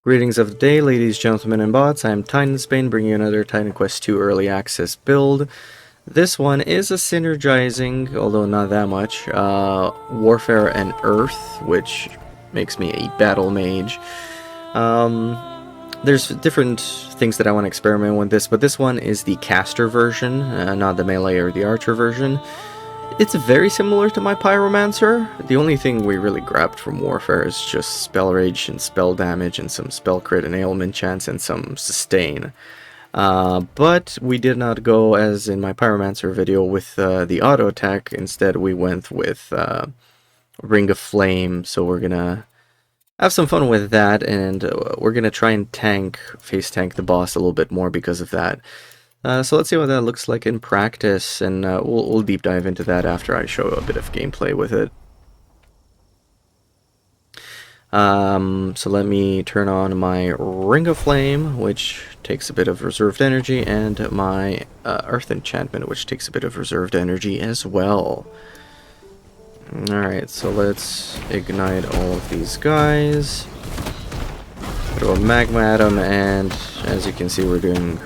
Greetings of the day, ladies, gentlemen, and bots. I am Titansbane, bringing you another Titan Quest 2 Early Access build. This one is a synergizing, although not that much, Warfare and Earth, which makes me a Battlemage. There's different things that I want to experiment with this, but this one is the caster version, not the melee or the archer version. It's very similar to my Pyromancer. The only thing we really grabbed from Warfare is just Spell Rage and Spell Damage and some Spell Crit and Ailment Chance and some Sustain. But we did not go, as in my Pyromancer video, with the auto attack. Instead, we went with Ring of Flame, so we're gonna have some fun with that, and we're gonna try and face tank the boss a little bit more because of that. So let's see what that looks like in practice, and we'll deep dive into that after I show a bit of gameplay with it. So let me turn on my Ring of Flame, which takes a bit of reserved energy, and my Earth Enchantment, which takes a bit of reserved energy as well. Alright, so let's ignite all of these guys. Throw a Magma at them, and as you can see, we're doing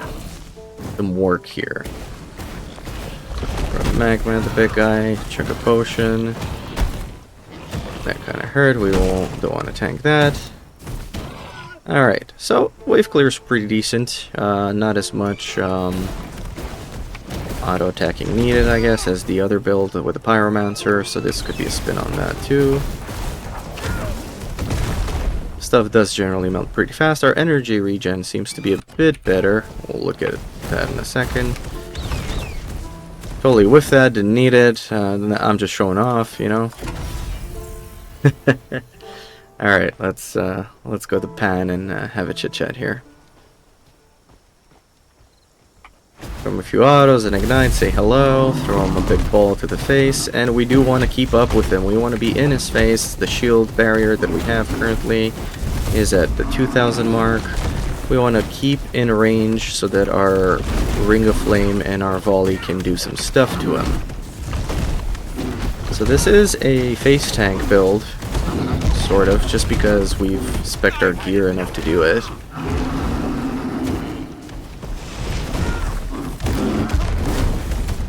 some work here. Throw a Magma at the big guy, chuck a potion. That kind of hurt, we don't want to tank that. Alright, so wave clear is pretty decent. Not as much auto-attacking needed, I guess, as the other build with the Pyromancer, so this could be a spin on that too. Stuff does generally melt pretty fast. Our energy regen seems to be a bit better. We'll look at that in a second. Totally with that, didn't need it. I'm just showing off, you know. Alright, let's go to Pan and have a chit-chat here. Throw him a few autos and ignite, say hello, throw him a big ball to the face, and we do want to keep up with him. We want to be in his face. The shield barrier that we have currently is at the 2000 mark. We want to keep in range so that our Ring of Flame and our volley can do some stuff to him. So this is a face tank build, sort of, just because we've spec'd our gear enough to do it.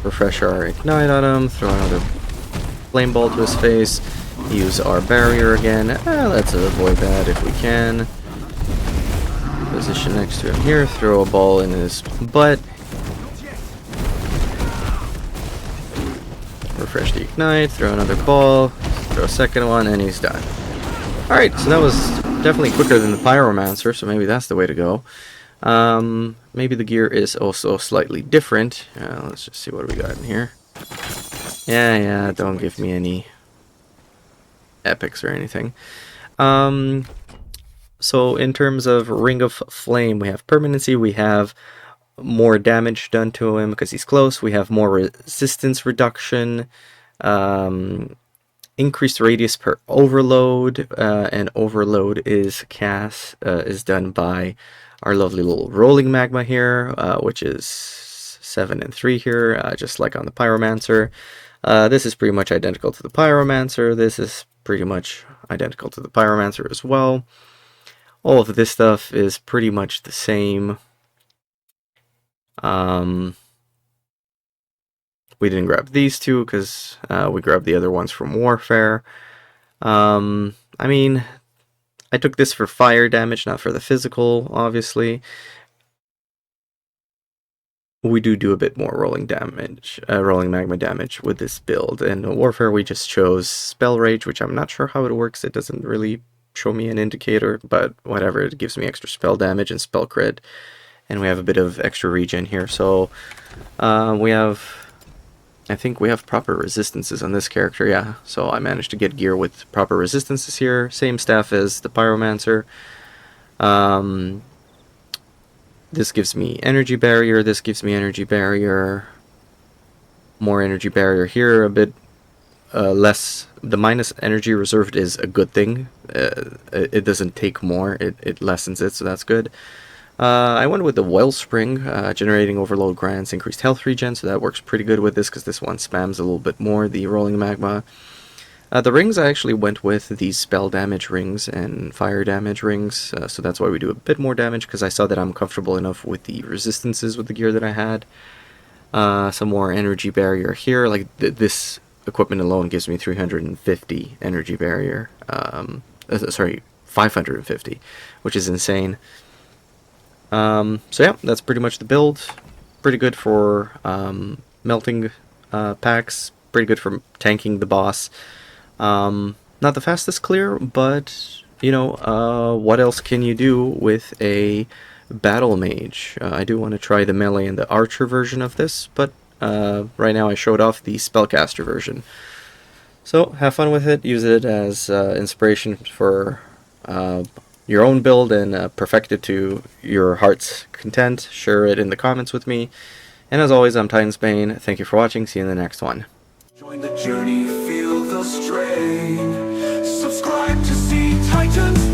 Refresh our ignite on him, throw another flame ball to his face, use our barrier again. Let's avoid that if we can. Position next to him here, throw a ball in his butt. Refresh the ignite, throw another ball, throw a second one, and he's done. Alright, so that was definitely quicker than the Pyromancer, so maybe that's the way to go. Maybe the gear is also slightly different. Let's just see what we got in here. Yeah, don't give me any epics or anything. So in terms of Ring of Flame, we have permanency, we have more damage done to him because he's close, we have more resistance reduction, increased radius per overload, and overload is done by our lovely little rolling magma here, which is 7 and 3 here, just like on the Pyromancer. This is pretty much identical to the Pyromancer. This is pretty much identical to the Pyromancer as well. All of this stuff is pretty much the same. We didn't grab these two because we grabbed the other ones from Warfare. I mean, I took this for fire damage, not for the physical, obviously. We do a bit more rolling magma damage with this build. And in Warfare, we just chose Spell Rage, which I'm not sure how it works. It doesn't really show me an indicator, but whatever. It gives me extra spell damage and spell crit. And we have a bit of extra regen here. So I think we have proper resistances on this character, yeah. So I managed to get gear with proper resistances here. Same staff as the Pyromancer. This gives me energy barrier, this gives me energy barrier. More energy barrier here, a bit less. The minus energy reserved is a good thing. It doesn't take more, it lessens it, so that's good. I went with the Wellspring, generating overload grants increased health regen, so that works pretty good with this because this one spams a little bit more the rolling magma. The rings I actually went with these spell damage rings and fire damage rings, so that's why we do a bit more damage, because I saw that I'm comfortable enough with the resistances with the gear that I had. Some more energy barrier here, like this equipment alone gives me 350 energy barrier, sorry, 550, which is insane. So yeah, that's pretty much the build. Pretty good for melting packs, pretty good for tanking the boss. Not the fastest clear, but, you know, what else can you do with a Battlemage? I do want to try the melee and the archer version of this, but right now I showed off the spellcaster version. So have fun with it, use it as inspiration for your own build, and perfect it to your heart's content. Share it in the comments with me. And as always, I'm Titansbane. Thank you for watching. See you in the next one. Join the journey, feel the strain. Subscribe to see Titans.